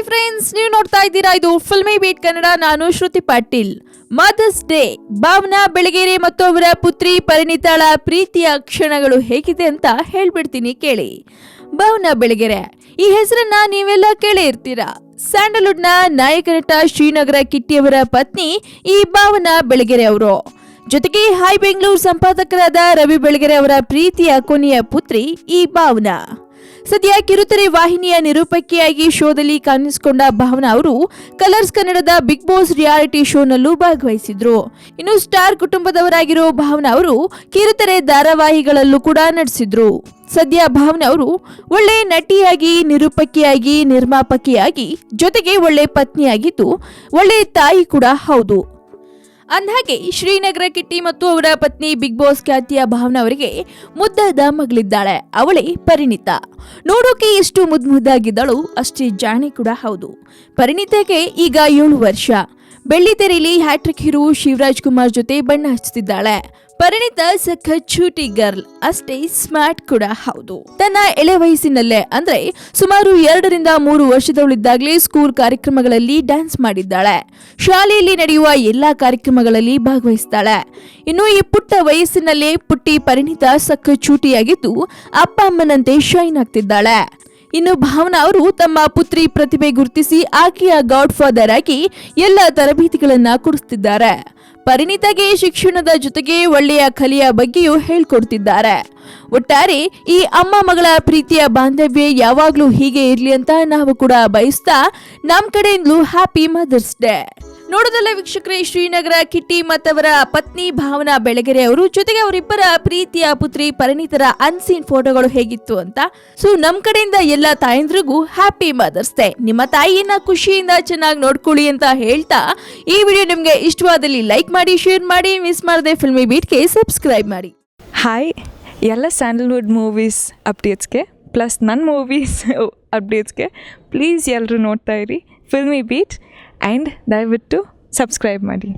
Hi friends, ನೀವು ನೋಡ್ತಾ ಇದ್ದೀರಾ ಇದು ಫಿಲ್ಮಿ ಬೀಟ್ ಕನ್ನಡ. ನಾನು ಶ್ರುತಿ ಪಾಟೀಲ್. ಮದರ್ಸ್ ಡೇ, ಭಾವನಾ ಬೆಳಗೆರೆ ಮತ್ತು ಅವರ ಪುತ್ರಿ ಪರಿಣಿತಾಳ ಪ್ರೀತಿಯ ಕ್ಷಣಗಳು ಹೇಗಿದೆ ಅಂತ ಹೇಳ್ಬಿಡ್ತೀನಿ ಕೇಳಿ. ಭಾವನಾ ಬೆಳಗೆರೆ ಈ ಹೆಸರನ್ನ ನೀವೆಲ್ಲ ಕೇಳೇ ಇರ್ತೀರಾ. ಸ್ಯಾಂಡಲ್ವುಡ್ನ ನಾಯಕ ನಟ ಶ್ರೀನಗರ ಕಿಟ್ಟಿಯವರ ಪತ್ನಿ ಈ ಭಾವನಾ ಬೆಳಗೆರೆ ಅವರು. ಜೊತೆಗೆ ಹೈ ಬೆಂಗಳೂರು ಸಂಪಾದಕರಾದ ರವಿ ಬೆಳಗೆರೆ ಅವರ ಪ್ರೀತಿಯ ಕೊನೆಯ ಪುತ್ರಿ ಈ ಭಾವನಾ. ಸದ್ಯ ಕಿರುತೆರೆ ವಾಹಿನಿಯ ನಿರೂಪಕಿಯಾಗಿ ಶೋದಲ್ಲಿ ಕಾಣಿಸಿಕೊಂಡ ಭಾವನಾ ಅವರು ಕಲರ್ಸ್ ಕನ್ನಡದ ಬಿಗ್ ಬಾಸ್ ರಿಯಾಲಿಟಿ ಶೋನಲ್ಲೂ ಭಾಗವಹಿಸಿದ್ರು. ಇನ್ನು ಸ್ಟಾರ್ ಕುಟುಂಬದವರಾಗಿರೋ ಭಾವನಾ ಅವರು ಕಿರುತೆರೆ ಧಾರಾವಾಹಿಗಳಲ್ಲೂ ಕೂಡ ನಟಿಸಿದ್ರು. ಸದ್ಯ ಭಾವನಾ ಅವರು ಒಳ್ಳೆ ನಟಿಯಾಗಿ, ನಿರೂಪಕಿಯಾಗಿ, ನಿರ್ಮಾಪಕಿಯಾಗಿ, ಜೊತೆಗೆ ಒಳ್ಳೆ ಪತ್ನಿಯಾಗಿದ್ದು ಒಳ್ಳೆ ತಾಯಿ ಕೂಡ ಹೌದು. ಅಂದಹಾಗೆ ಶ್ರೀನಗರ ಕಿಟ್ಟಿ ಮತ್ತು ಅವರ ಪತ್ನಿ ಬಿಗ್ ಬಾಸ್ ಖ್ಯಾತಿಯ ಭಾವನಾ ಅವರಿಗೆ ಮುದ್ದಾದ ಮಗಳಿದ್ದಾಳೆ. ಅವಳೇ ಪರಿಣಿತಾ. ನೋಡೋಕೆ ಎಷ್ಟು ಮುದ್ದಾಗಿದ್ದಳು, ಅಷ್ಟೇ ಜಾಣೆ ಕೂಡ ಹೌದು. ಪರಿಣಿತಾಗೆ ಈಗ 7 ವರ್ಷ. ಬೆಳ್ಳಿತೆರೆಯಲ್ಲಿ ಹ್ಯಾಟ್ರಿಕ್ ಹೀರೋ ಶಿವರಾಜ್ ಕುಮಾರ್ ಜೊತೆ ಬಣ್ಣ ಹಚ್ಚುತ್ತಿದ್ದಾಳೆ. ಪರಿಣಿತಾ ಸಖತ್ ಚೂಟಿ ಗರ್ಲ್, ಅಷ್ಟೇ ಸ್ಮಾರ್ಟ್ ಕೂಡ ಹೌದು. ತನ್ನ ಎಳೆ ವಯಸ್ಸಿನಲ್ಲೇ ಅಂದ್ರೆ ಸುಮಾರು 2-3 ವರ್ಷದವಳಿದ್ದಾಗಲೇ ಸ್ಕೂಲ್ ಕಾರ್ಯಕ್ರಮಗಳಲ್ಲಿ ಡ್ಯಾನ್ಸ್ ಮಾಡಿದ್ದಾಳೆ. ಶಾಲೆಯಲ್ಲಿ ನಡೆಯುವ ಎಲ್ಲಾ ಕಾರ್ಯಕ್ರಮಗಳಲ್ಲಿ ಭಾಗವಹಿಸ್ತಾಳೆ. ಇನ್ನು ಈ ಪುಟ್ಟ ವಯಸ್ಸಿನಲ್ಲೇ ಪುಟ್ಟಿ ಪರಿಣಿತಾ ಸಖತ್ ಚೂಟಿಯಾಗಿದ್ದು ಅಪ್ಪ ಅಮ್ಮನಂತೆ ಶೈನ್ ಆಗ್ತಿದ್ದಾಳೆ. ಇನ್ನು ಭಾವನಾ ಅವರು ತಮ್ಮ ಪುತ್ರಿ ಪ್ರತಿಭೆ ಗುರುತಿಸಿ ಆಕೆಯ ಗಾಡ್ ಫಾದರ್ ಆಗಿ ಎಲ್ಲ ತರಬೇತಿಗಳನ್ನ ಕೊಡಿಸ್ತಿದ್ದಾರೆ. ಪರಿಣಿತಾಗೆ ಶಿಕ್ಷಣದ ಜೊತೆಗೆ ಒಳ್ಳೆಯ ಕಲೆಯ ಬಗ್ಗೆಯೂ ಹೇಳ್ಕೊಡ್ತಿದ್ದಾರೆ. ಒಟ್ಟಾರೆ ಈ ಅಮ್ಮ ಮಗಳ ಪ್ರೀತಿಯ ಬಾಂಧವ್ಯ ಯಾವಾಗ್ಲೂ ಹೀಗೆ ಇರ್ಲಿ ಅಂತ ನಾವು ಕೂಡ ಬಯಸ್ತಾ ನಮ್ ಕಡೆಯಿಂದಲೂ ಹ್ಯಾಪಿ ಮದರ್ಸ್ ಡೇ. ನೋಡೋದಲ್ಲ ವೀಕ್ಷಕರೇ, ಶ್ರೀನಗರ ಕಿಟ್ಟಿ ಮತ್ತವರ ಪತ್ನಿ ಭಾವನಾ ಬೆಳಗೆರೆ ಅವರು ಜೊತೆಗೆ ಅವರಿಬ್ಬರ ಪ್ರೀತಿಯ ಪುತ್ರಿ ಪರಿಣಿತರ ಅನ್ಸೀನ್ ಫೋಟೋಗಳು ಹೇಗಿತ್ತು ಅಂತ. ಸೊ ನಮ್ ಕಡೆಯಿಂದ ಎಲ್ಲ ತಾಯಂದ್ರಿಗೂ ಹ್ಯಾಪಿ ಮದರ್ಸ್ ಡೇ. ನಿಮ್ಮ ತಾಯಿಯನ್ನ ಖುಷಿಯಿಂದ ಚೆನ್ನಾಗಿ ನೋಡ್ಕೊಳ್ಳಿ ಅಂತ ಹೇಳ್ತಾ ಈ ವಿಡಿಯೋ ನಿಮ್ಗೆ ಇಷ್ಟವಾದಲ್ಲಿ ಲೈಕ್ ಮಾಡಿ, ಶೇರ್ ಮಾಡಿ, ಮಿಸ್ ಮಾಡದೆ ಫಿಲ್ಮಿ ಬೀಟ್ಗೆ ಸಬ್ಸ್ಕ್ರೈಬ್ ಮಾಡಿ. ಹಾಯ್, ಎಲ್ಲ ಸ್ಯಾಂಡಲ್ವುಡ್ ಮೂವೀಸ್ ಅಪ್ಡೇಟ್ಸ್ಗೆ ಪ್ಲಸ್ ನನ್ನ ಮೂವೀಸ್ ಅಪ್ಡೇಟ್ಸ್ಗೆ ಪ್ಲೀಸ್ ಎಲ್ಲರೂ ನೋಡ್ತಾ ಇರಿ ಫಿಲ್ಮಿ ಬೀಟ್ ಆ್ಯಂಡ್ ದಯವಿಟ್ಟು ಸಬ್ಸ್ಕ್ರೈಬ್ ಮಾಡಿ.